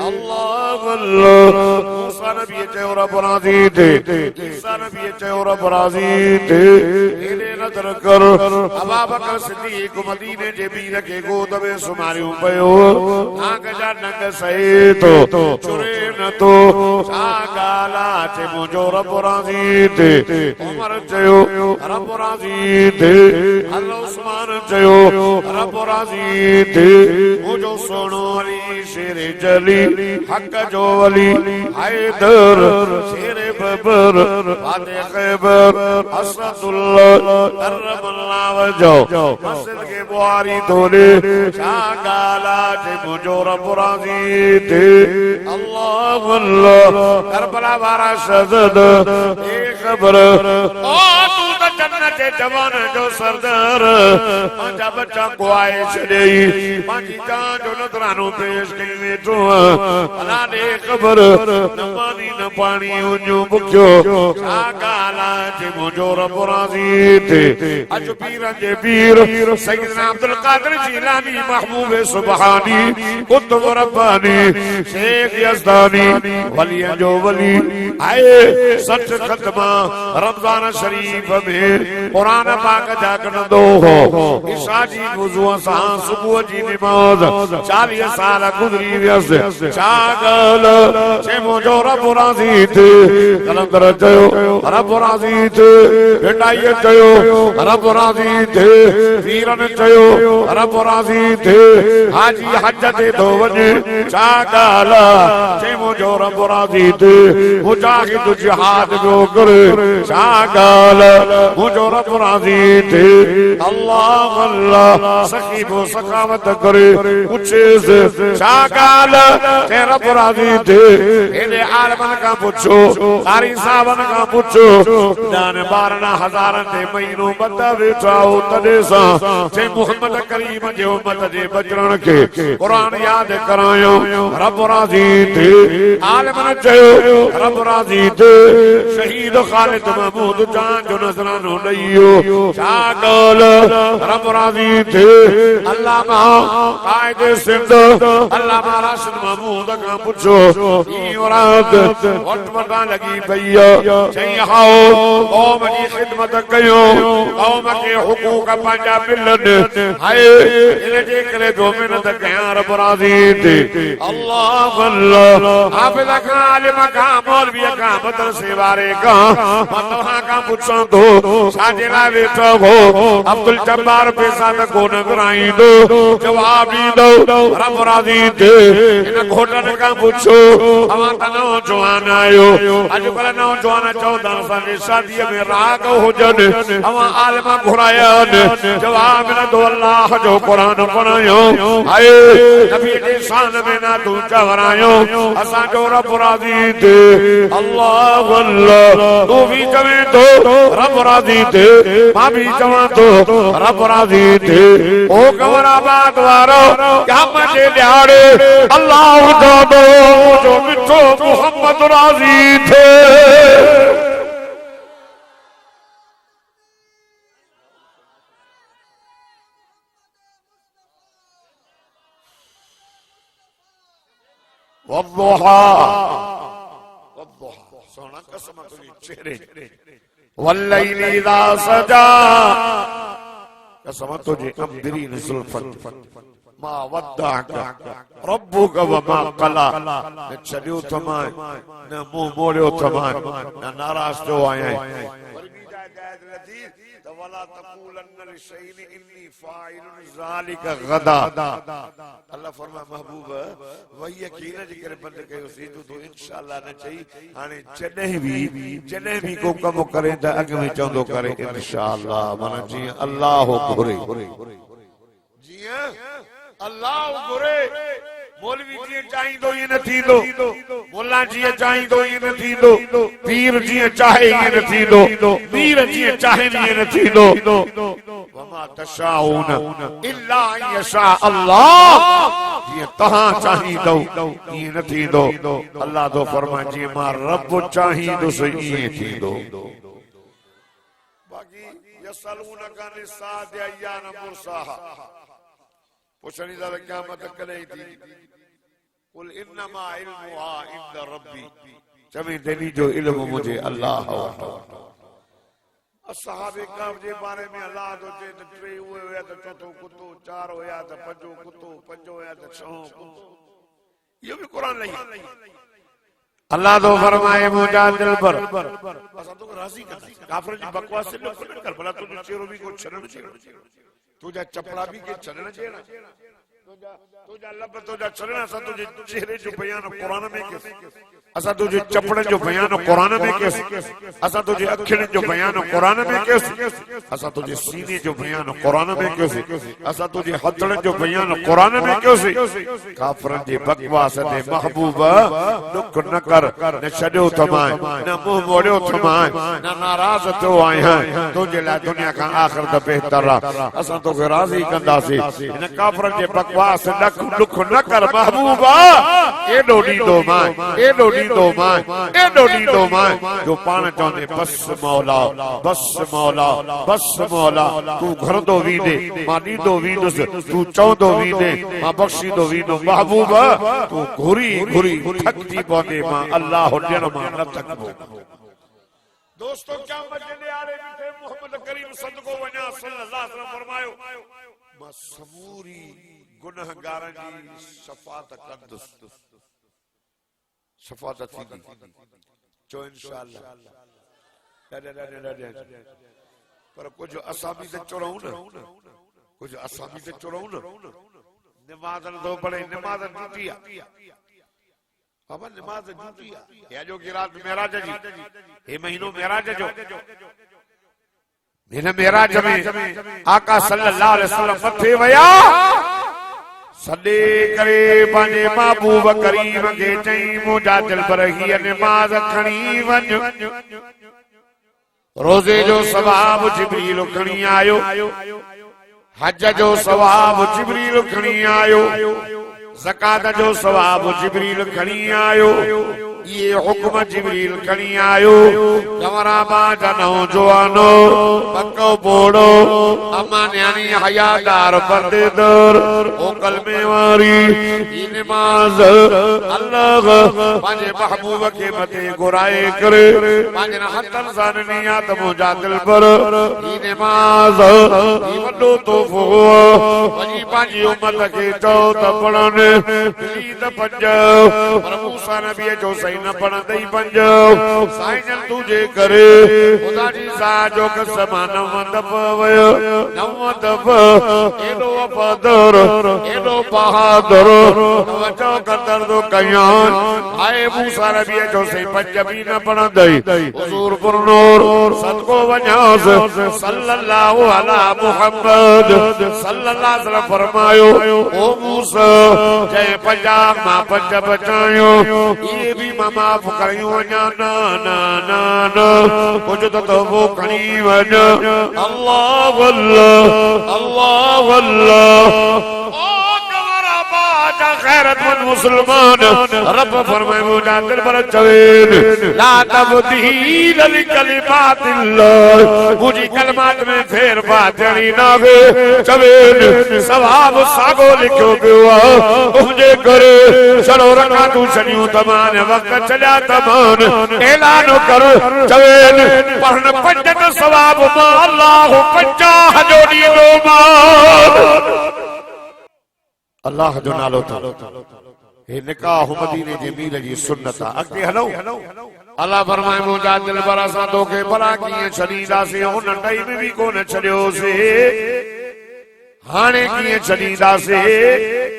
अल्लाह अल्लाह मूसा नबी चयो रब राज़ी थे ईसा नबी चयो रब राज़ी थे हेॾे नज़र कर अबू बकर सिद्दीक़ मदीने जे मीर खे गोद में सुम्हारियो पियो नाग जा नंग सहे तो चुरे न तो छा ॻाल्हि आहे चए मुंहिंजो रब राज़ी थे उमर चयो रब राज़ी थे उस्मान चयो रब राज़ी थे मुंहिंजो सोनो अली शेर जली हक़ जो वली हैदर शेर बबर फातिह खैबर असदुल्लाह करमल्लाह वजो मस्जिद के बुआरी तोले छा ॻाल्हि आहे मुंहिंजो रब राज़ी थे अल्लाह अल्लाह करबला वारा शहज़ाद ए ख़बर ओ तू त जन्नत जे जवान जो सरदार पंहिंजा बच्चा गुआए छॾेई पंहिंजी जान जो नज़रानो पेश कई वेठो भला ॾे ख़बर न पानी न पाणी वञो बुखियो छा ॻाल्हि आहे मुंहिंजो रब राज़ी थे अॼु पीरनि जे पीर सैयदना अब्दुल कादिर जीलानी महबूब सुबहानी कुतुब रब्बानी शेख यज़दानी वलियन जो वली आए 60 ख़त्मा रमज़ान शरीफ में कुरान पाक जा कंदो हो ईशा जी वुज़ू सां सुबुह जी नमाज़ 40 साल गुज़री वियसि छा ॻाल्हि चए मुंहिंजो रब राज़ी थे कलंदर चयो रब राज़ी थे भेटाईअ चयो रब राज़ी थे वीरनि चयो रब राज़ी थे हाजी हज ते थो वञे छा ॻाल्हि चए मुंहिंजो रब राज़ी थे मुजाहिद जिहाद जो करे छा ॻाल्हि मुंहिंजो रब राजी थे। अल्लाह अल्लाह सखीबो सखावत करे पूछे से शागाल ते रब राजी थे। एने आलमन का पूछो कारी साहबन का पूछो जाने 12,000 ते महीनों बता वेठाओ तदे सा जे मोहम्मद करीम जे उम्मत जे बचरण के कुरान याद करायो रब राजी थे। आलमन चयो रब राजी थे। शहीद खालिद महमूद जान जो नजरानो ॾियो शागाल रब राजी थे। अल्लामा कायदे सिंध अल्लामा राशिद महमूद का पूछो ई औरत वट वटा लगी पई चई हाओ कौम जी खिदमत कयो कौम के हुकूक पंहिंजा मिलनि हाय इन जे करे जो महिनत कयां रब राज़ी थे। अल्लाह अल्लाह हाफ़िज़ खां आलिम खां मौलवी खां मदरसे वारे खां मां तव्हां खां पुछां थो छाजे लाइ वेठो हो अब्दुल जब्बार पैसा त कोन घुराईंदो जवाब ॾींदो रब राज़ी थे। इन घोटनि खां पुछो तव्हां त नौजवान आहियो अॼुकल्ह नौजवान चवंदा असांजे शादीअ में राग हुजनि तव्हां आलिम घुराया जवाब न दो अल्लाह जो कुरान पढ़ायो हाय नबी जे शान में ना तू चवरायो असांजो रब राज़ी थे। अल्लाह अल्लाह तू भी चवे तो रब राज़ी थे मां भी चवां तो रब राज़ी थे। ओ गवराबाद वारो क़यामत जे ॾियारे अल्लाह जो मिठो मोहम्मद राज़ी थे। वद्दुहा सोना कसम तुझे चेहरे वल्लैली इज़ा सजा कसम तुझे अम्दरीन ज़ुल्फन मा वद्दअक रब्बुक व मा क़ला न छॾियो तमाए न मुंहुं मोड़ियो तमाए न नाराज़ थियो आहियां। वला तक़ूलन्न लिशैइन इन्नी फ़ाइलुन ज़ालिका गदा अल्लाह फरमाए महबूब वही यकीन जे करे बंद कयो सी तू इंशाअल्लाह न चई हाणे जॾहिं भी को कम करे त अॻ में चवंदो करे इंशाअल्लाह माना जीअं अल्लाह घुरे जीअं अल्लाह घुरे। मौलवी जीअं चाहींदो ईअं न थींदो मुल्ला जीअं चाहींदो ईअं न थींदो पीर जीअं चाहे ईअं न थींदो पीर जीअं चाहे ईअं न थींदो। वमा तशाऊन इल्ला अन यशा अल्लाह जीअं तव्हां चाहींदो ईअं न थींदो। अल्लाह तो फरमाए जीअं मां रब चाहींदुसि ईअं थींदो। बाक़ी यसलूनका निस्साअ अय्यान मुर्साहा पुछणी था क़यामत कॾहिं थी कुल इन्नमा इल्मुहा इंद रब्बी चवे तेरी जो इल्म मुझे अल्लाह वटि। असहाबे कहफ जे बारे में अल्लाह तो चए त टे उहे हुया त चौथो कुतो चार हुया त पंजो कुतो पंजो हुया त छहों कुतो इहो भी कुरान लई अल्लाह तो फरमाए मुजादिल पर असां तो राज़ी कंदा काफ़िरनि जी बकवास से न कर भला तुझो चेहरो भी को छॾण तुझा चपड़ा भी के छड़ना चाहिए तुझा लब तुझा छड़ना असा तुझे चेहरे जो बयान कुरान में कैसे असा तुझे चपड़े जो बयान कुरान में कैसे असा तुझे अखिन जो बयान कुरान में कैसे असा तुझे सीने जो बयान कुरान में कैसे असा तुझे हथड़ जो बयान कुरान में कैसे। काफरन जी बकवास ते महबूबा दुख न कर न छड़ियो थमाए न मुंह मोड़ियो थमाए न नाराज थियो आहियां तुझे लाइ दुनिया का आखिरत बेहतर असा तो राज़ी कंदासीं इन काफरन जे बकवास दुख न कर महबूबा एडो ॾींदो मां जो पाण चवंदे बस मौला बस मौला बस मौला तू घरंदो वींदे मां ॾींदो वींदुसि तू चवंदो वींदे मां बख़्शींदो वींदो महबूबा तू घुरी घुरी थकजी पवंदे मां अल्लाह ॾियण मां न थकबो। दोस्तों क्या मजने आले बीठे मोहम्मद करीम सदको वञा सल्लल्लाहु अलैहि वसल्लम फरमायो मां समूरी गुनाहगारन जी शफाअत कंदुसि शफाअत थींदी चो इंशाअल्लाह पर कुछ असां भी तो चुरऊं न कुछ असां भी तो चुरऊं न नमाज तो पढ़े नमाज ड्यूटी बाबा नमाज ड्यूटी या जो की रात मेराज जी ये महीनो मेराज जो हिन मेराज में आका सल्लल्लाहु अलैहि वसल्लम मथे वया सॾे करे पंहिंजे महबूब करीम खे चई मुंहिंजा दिलबर हीअ निमाज़ खणी वञ रोज़े जो सवाब जिब्रील खणी आयो हज जो सवाब जिब्रील खणी आयो ज़कात जो सवाब जिब्रील खणी आयो ये हुक्म जिब्रील खणी आयो जवरा बा जनो जवानो पक्को बोड़ो अम्मा न्यानी हयादार बंदेदार ओ कलमे वारी ई नमाज अल्लाह पंहिंजे महबूब खे मथे घुराए करे पंहिंजे हथनि सां नियात मुंहिंजा दिलबर ई नमाज ई वॾो तोहफ़ो वञी पंहिंजी उम्मत खे चओ त पढ़नि दिली त पंज पर मूसा नबीअ जो सही न पढ़ंदई पंज साईं तुझे करे खुदा जी साजो कसम नव दफ़ा वयो नव दफ़ा एॾो वफ़ादार एॾो बहादुर तवजो कंदड़ तो कयां आए मूसा नबीअ जो सही पंज बि न पढ़ंदई हुज़ूर पुरनूर सदको वञास सल्लल्लाहु अला मुहम्मद सल्लल्लाहु अलैहि वसल्लम फरमायो ओ मूसा जय पंजा मां पंज बचायो ये भी माफ करियो वञा ना ना ना ना कुझु त वो खणी वञ अल्लाह अल्लाह अल्लाह अल्लाह खैरतमंद मुसलमान रब फरमाए मुंहिंजा दिलबर चवेन ला तब्दील लिकलिमातिल्लाह मुंहिंजी कलमात में फेर बातणी न वे चवेन सवाब सागो लिखियो पियो आहे मुंहिंजे करे छड़ो रखा तूं छॾियूं तमान वक़्त छॾिया तमान ऐलान कर चवेन पढ़ण पंज जो सवाब मां अल्लाह 50 जो ॾींदो मां अल्लाह जो नालो था हे निकाह मदीने जे मीर जी सुन्नत अॻिते हलो अल्लाह फरमाए मुंहिंजा दिलबर असां तोखे भला कीअं छॾींदासीं हुन टाइम बि कोन छॾियोसीं हाणे कीअं छॾींदासीं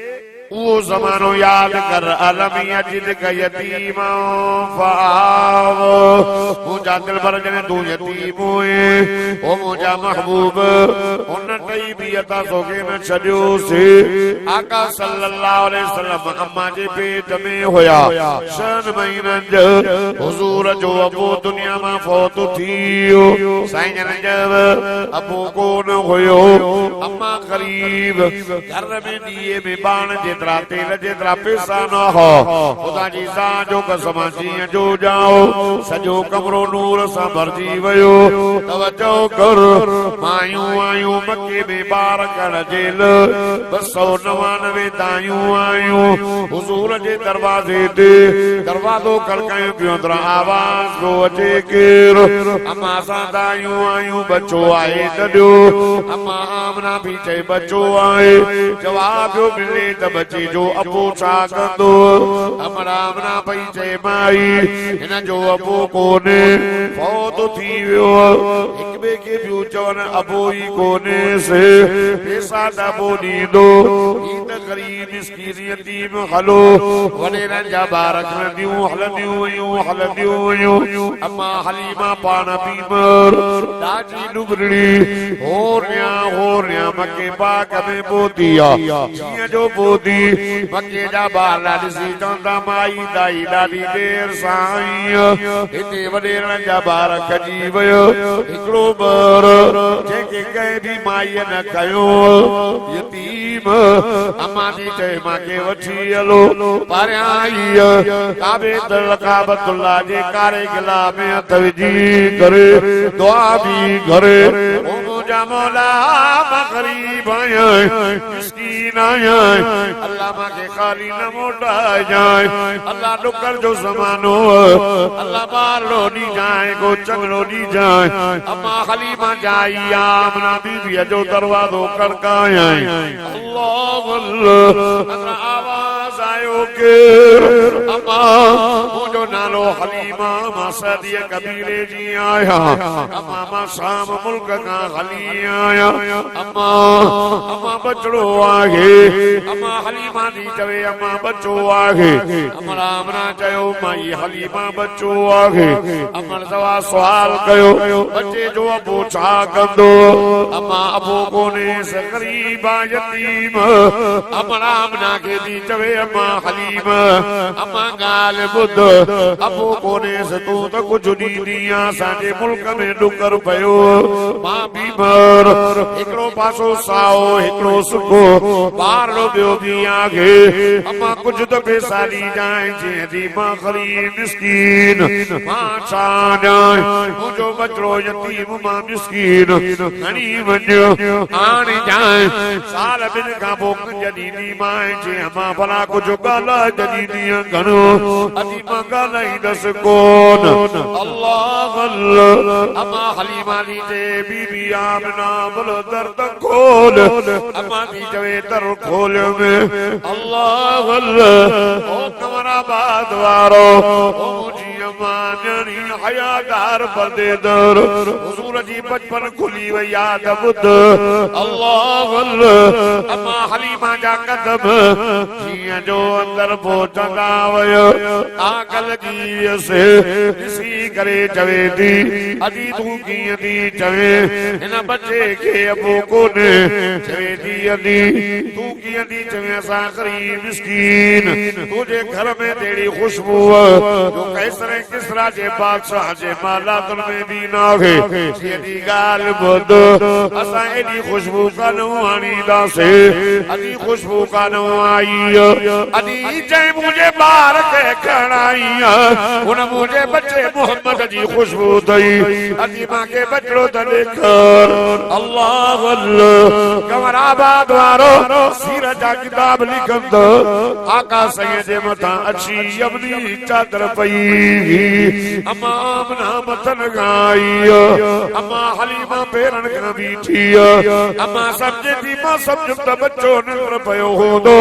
उहो ज़मानो याद कर अलम यजिदक यतीमा फ़आव मुंहिंजा दिलबर जॾहिं तूं यतीम हुए ओ मुंहिंजा महबूब उन टई बि अता तोखे न छॾियोसीं आका सल्लल्लाहु अलैहि वसल्लम अम्मा जे पेट में हुया 6 महीननि जो हुज़ूर जो अबू दुनिया मां फौत थी वियो साईं जन जब अबू कोन हुयो अम्मा ग़रीब घर में ॾीए में बाण जेतिरा तेल जेतिरा पैसा न हो खुदा जी साजो कसम जीअं जो जाओ सॼो कमरो नूर सां भरिजी वियो तवजो कर मायूं आयूं मके में ॿार करण जेल 299 दायूं आयूं हुज़ूर जे दरवाज़े ते दरवाज़ो खड़कायूं पियो अंदर आवाज़ पियो अचे केरु अम्मा सां दायूं आयूं बच्चो आहे तॾियो अम्मा आमना बि चए बच्चो आहे जवाब मिले त बचे जो अबू छा कंदो अमरामना पई चए माई हिन जो अबू कोने फौत थी वियो हिक ॿिए खे ॿियूं चवनि अबू ई कोने से पैसा त अबू ॾींदो ही त ग़रीब मिस्कीन यतीम हलो वॾेरनि जा ॿार खणंदियूं हलंदियूं हुयूं अम्मा हलीमा पाण बीमार ॾाढी डुबड़ी होरिया मके बाग में बोती आहे जीअं जो बोती मके जा ॿार ॾिसी चवंदा माई दाई ॾाढी देर सां आई हिते वॾेरनि जा ॿार खजी वियो हिकिड़ो ॿार जेके कंहिं बि माईअ न कयो यतीम अम्मा जी चए मांखे वठी हलो परियां आई काबे काबतुल्लाह जे कारे गिला में हथ विझी करे दुआ बि करे ओ मुंहिंजा मौला मां ग़रीब आहियां मिस्कीन आहियां अल्लाह मांखे खाली न मोटाए जाए अल्लाह डुकर जो ज़मानो अल्लाह बार ॾी जाए को चंगड़ो ॾी जाए अम्मा हलीमा जाई आमना बीबी जो दरवाज़ो खड़कायां अल्लाह अल्लाह आवाज़ आयो केर अमा मुझो नालो हलीमा मां सदी कबीले जी आया अमा मां शाम मुल्क का हली आया अमा अमा बचड़ो आगे अमा हलीमा दी चवे अमा बच्चो आगे अमर आमना चयो माई हलीमा बच्चो आगे अमर सवा सवाल कयो बच्चे जो अबो छा कंदो अमा अबो कोने से गरीबा यतीम अमर आमना के दी चवे अमा हलीमा अमा गाल बुध अबो कोने से तू तो कुछ दी साजे मुल्क में डुकर पयो मां बीमार एकड़ो पासो साओ एकड़ो सुखो बारो बियो भी आगे अमा कुछ तो पैसा दी जाए जे दी मां गरीब मिस्कीन मां छा जाए मुझो बचड़ो यतीम मां मिस्कीन घणी वञो आण जाए साल बिन का बोक जदी दी मां जे अमा भला कुछ गाला जदी दी घणो अदी मां गाला ही दस कोन अल्लाह अल्लाह अमा हलीमा दी जे बीबी आमना बोल दर्द खोल अमा दी जवे दर खोल में अल्लाह अल्लाह ओ कमराबाद वारो ओ जी अमा जनी हयादार बदे दर हुजूर जी बचपन खुली व याद बुध अल्लाह अल्लाह अमा हलीमा जा कदम जिया जो अंदर पहुंचंदा वयो आकल जी से ॾिसी करे चवे थी अदी तू कीअं थी चवे हिन बच्चे खे अबो कोन्हे चवे थी अदी तू कीअं थी चवे असां गरीब मिस्कीन तुझे घर में तेरी खुशबू जो कैसरे किसरा जे बादशाह जे मालातुल में भी ना है एडी गाल बुध असां एडी खुशबू कानू आणीदा से अदी खुशबू कानू आई अदी चई मुझे बार के खणाई उन मुझे बच्चे मोहम्मद जी खुशबू थई अदी मां के बचड़ो त देखर अल्लाह अल्लाह कमराबाद वारो सीर जा किताब लिखंदो आका सैयद मथा अच्छी अपनी चादर पई अमा आमना मतन गाई अमा हलीमा पेरन का बीठी अमा समझे थी मां समझ त बच्चो निंद्र पयो होंदो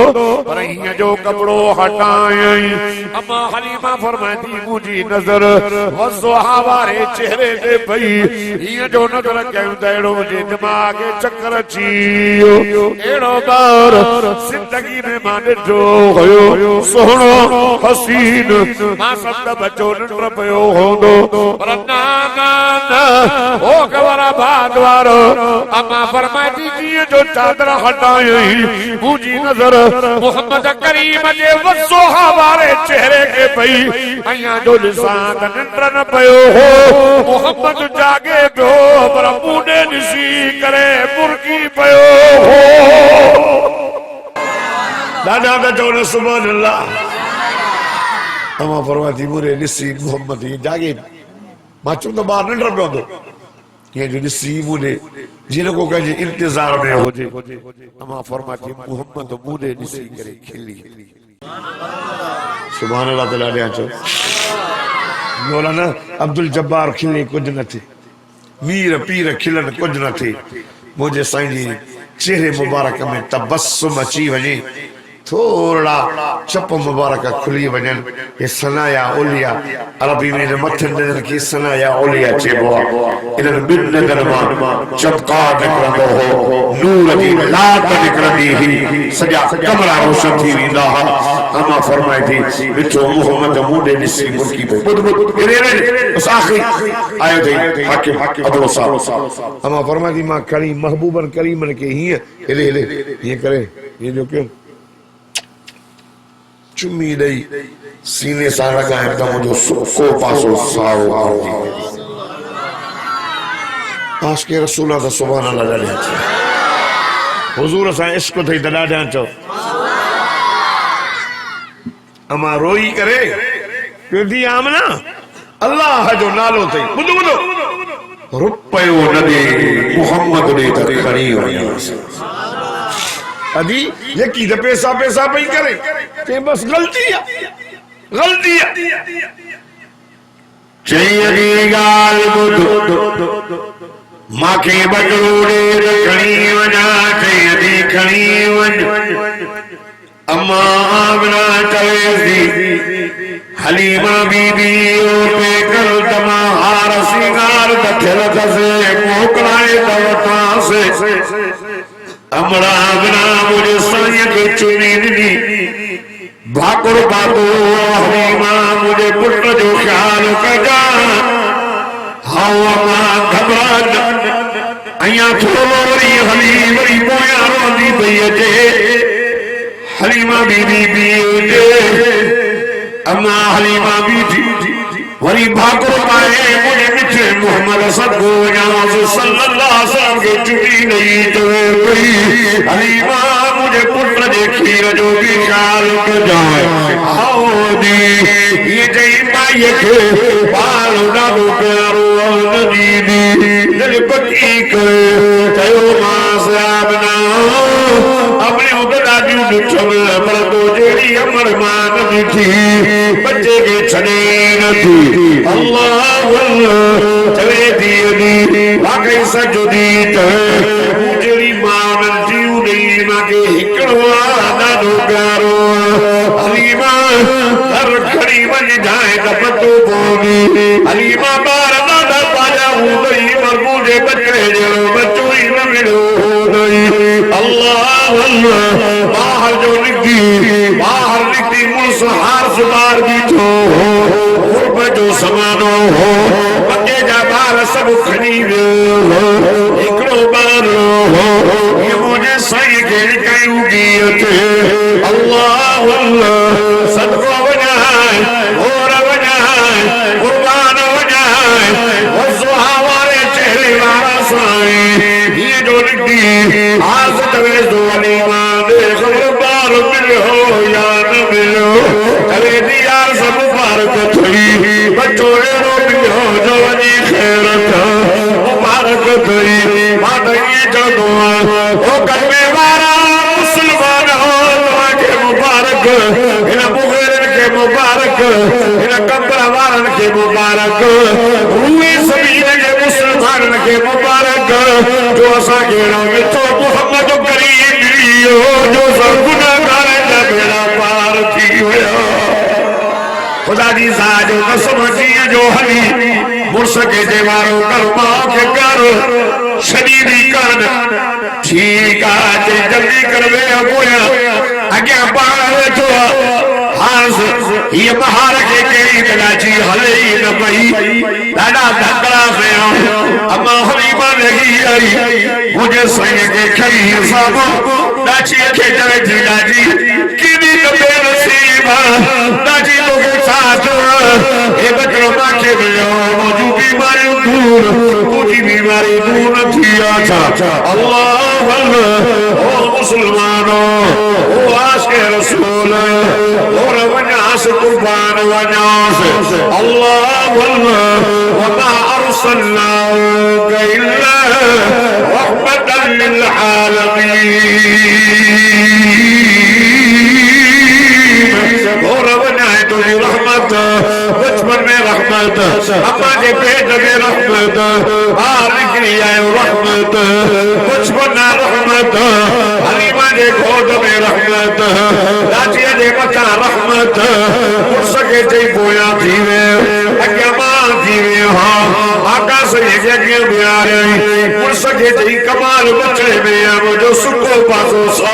पर हिय जो कपड़ो हटाई अमा हलीमा फरमाती मुझी नजर वज़ुहा वारे चेहरे ते पई हिय जो नजर कयो त एड़ो जे दिमाग चक्कर अची एड़ो बार जिंदगी में मां ॾिठो हुयो सोहणो हसीन मां सब बच्चो निंद्र पयो होंदो पर ना ना ना ओ कमराबाद वारो अमा फरमाती जिए जो चादर हटाई मुझी नजर मोहम्मद करीम जे वज़ुहा वारे चेहरे के पई अया जो लिसान निंद्र न पयो हो मोहम्मद जागे पियो पर मुंडे ॾिसी करे मुर्गी पयो हो दादा का चोने सुभान अल्लाह अमा फरमाती मुरे ॾिसी मोहम्मद जागे मां चुम तो बाहर निंद्र पियो हूंदो ये जो ॾिसी मुने जिन को कहे इंतजार में होजे अमा फरमाती मोहम्मद मुने ॾिसी करे खिली सुभान अल्लाह तआला ॾे अचो मौलाना अब्दुल जब्बार खिले कुछ न थे मीर पीर खिलन कुछ न थे मुझे साईं जी चेहरे मुबारक में तबस्सुम अची वने थोड़ा चप मुबारक खुली वजन ये सनाया ओलिया अरबी में मथन नजर की सनाया ओलिया चेबो इन बिन नजर मां चपका निकरंदो हो नूर दी लाट निकरंदी ही सजा कमरा रोशन थी वेंदा अमा फरमाई थी मिठो मोहम्मद मुंडे ॾिसी मुर्गी पे बुध रे उस आखिरी आयो थी हाकिम अब्दुल साहब अमा फरमाई थी मां करी महबूबन करीमन के ही ले ले ये करे ये जो क्यों चुम्मी दई सीने सां लॻाए त मुंहिंजो सुको पासो साओ आशिक़ रसूल त सुभान अल्लाह ॾाढा हुज़ूर सां इश्क थई त ॾाढा चओ अमा रोई करे दी आमना अल्लाह जो नालो थई ॿुधो ॿुधो रुपयो न ॾे मोहम्मद ॾे त खणी वञासीं अदी यकी द पैसा पैसा पई करे ते बस गलती है चई गाल बुध माखे बजड़ो ॾे खणी वञा चई खणी वञ अम्मा आमना चले हलीमा बीबी पे कल तमा हार सिंगार दखल से मोकलाए दवता से अमरा आमना मुझे साय के चुनी दी भाकुर बाबू हलीमा मुझे पुत्र जो ख्याल कजा हवा मां घबरा अया थोड़ी हलीमरी पोया रोंदी पई अचे हलीमा बीबी बीते अम्मा हलीमा बीती वरी भाकुर पाए मुझे मिठे मोहम्मद सल्लल्लाहु अलैहि वसल्लम के चुनी नहीं तो कोई हलीमा मुझे पुत्र दे खीर जो भी ख्याल कर जाए आओ दी ये जई माई के बाल डालो प्यारो नदी दी दिल पकी करे तयो मां साहब ना अपने उदाजू दुचम पर तो जेड़ी अमर मान थी बच्चे के छने न थी अल्लाह अल्लाह चले दी वाकई सजदी जेड़ी मान जीव नहीं माके हिकड़वा दादो प्यारो हलीमा हर खड़ी बन जाए तपतो बोगी हलीमा बार दादा पाजा हो गई पर मुझे बच्चे जरो बच्चो ही न मिलो अल्लाह अल्लाह बाहर जो निकली मुल्स हार सुधार भी थो जो समानो हो पके जा बार सब खड़ी एकड़ो बारो हो ये मुझे सही के कयूंगी अचे अल्लाह अल्लाह सदको वजाए और वजाए कुर्बान वजाए और सुहावरे चेहरे वाला साए ये जो निकली आज तवे दो हलीमा दे खबरदार मिलो या न मिलो तवे दी यार सब मुबारक थई बच्चों रो मिलो जवानी खैरत मुबारक थई माता ये जदो ओ कलमे वाला मुसलमान हो के मुबारक इन मुगैरन के मुबारक इन कब्र वालन के मुबारक रूए समीन के मुसलमान के मुबारक जो असा के मिठो मोहम्मद करीम जो सब गुनाहगार दा बेड़ा पार थी होया खुदा जी साजो कसम जी जो हली मुर्स के देवारो कर मां के कर शरीरी कान ठीक आज जल्दी करवे अबोया आगे पार तो हास ये बहार के केड़ी तलाची हले न पई दादा धकड़ा से अम्मा हलीमा लगी आई मुझे सही के खरी सब दाची के जवे जी दादी किनी कबे नसीबा दादी लोग साथ ए बकरो मां के मिलो मौजू बीमारी दूर पूरी बीमारी दूर थी आछा अल्लाह अल्लाह ओ मुसलमानों ओ आशिक रसूल और वनास कुर्बान वनास अल्लाह अल्लाह वमा अरसलना इल्ला रहमतन लिल आलमीन और वनाए तो रहमत बचपन में रहमत अम्मा के पेट में रहमत बाहर निकली आए रहमत बचपन में रहमत हलीमा के गोद में रहमत दाचिया के बच्चा रहमत पुरुष के जई बोया थीवे अग्या मां थीवे हां आकाश के जगे में आ रही पुरुष के जई कमाल बच्चे में अब जो सुको पासो सौ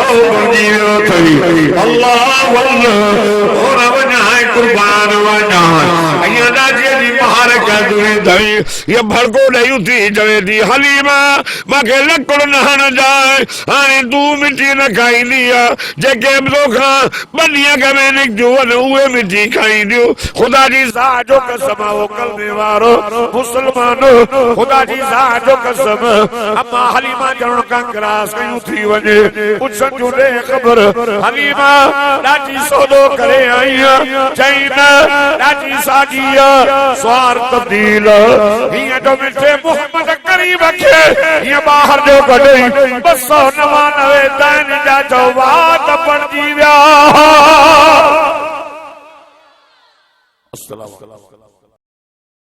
जीवे थई अल्लाह अल्लाह और वनाए कुर्बान वनाए अया दाचिया दी बाहर का दुई दई ये भड़को नहीं थी जवे दी हलीमा माके लकड़ नहन जाए आने तू मिट्टी न खाई लिया जगे लोखा बनिया के मैंने जुवन हुए मिट्टी खाई दियो खुदा जी साजो कसम वो कलमे वारो मुसलमानो खुदा जी साजो कसम अम्मा हलीमा जण का ग्रास कयूं थी वने पुछन जो दे खबर हलीमा दादी सौदो करे आई चैना दादी साजिया स्वार तब्दील ये तो मिठे मोहम्मद करीम के ये बाहर जो गडई 299 दान जा जवाब पड़ जीव्या अस्सलाम वालेकुम।